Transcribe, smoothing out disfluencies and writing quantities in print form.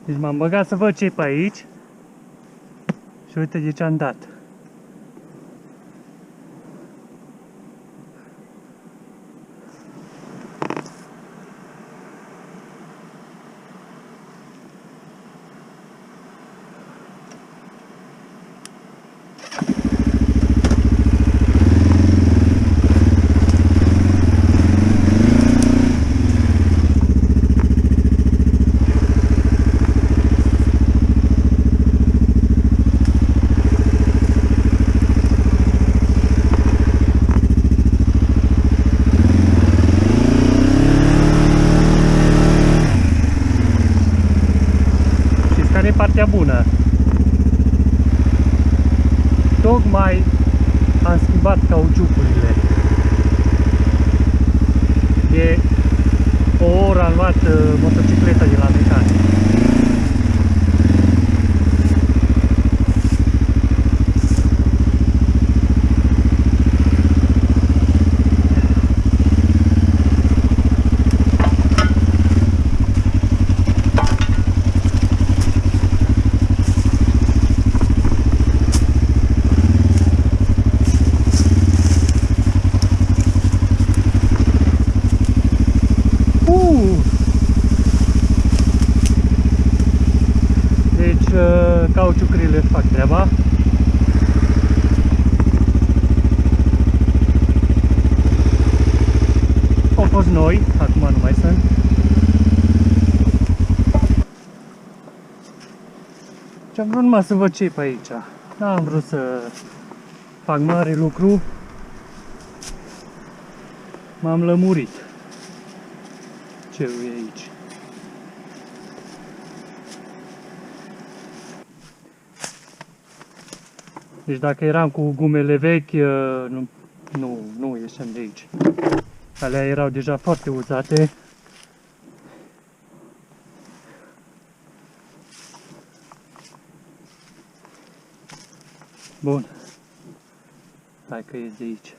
Deci m-am băgat să văd ce-i pe aici. Și uite de ce am dat. Care e partea bună? Tocmai am schimbat cauciucurile. De o oră am luat motocicleta de la mecanic. Deci cauciucurile fac treaba. Au fost noi, acum nu mai sunt. Și am vrut numai să văd ce-i pe aici. N-am vrut să fac mare lucru. M-am lămurit. Ce e aici? Deci dacă eram cu gumele vechi, nu ieșeam de aici. Alea erau deja foarte uzate. Bun. Hai că ies de aici.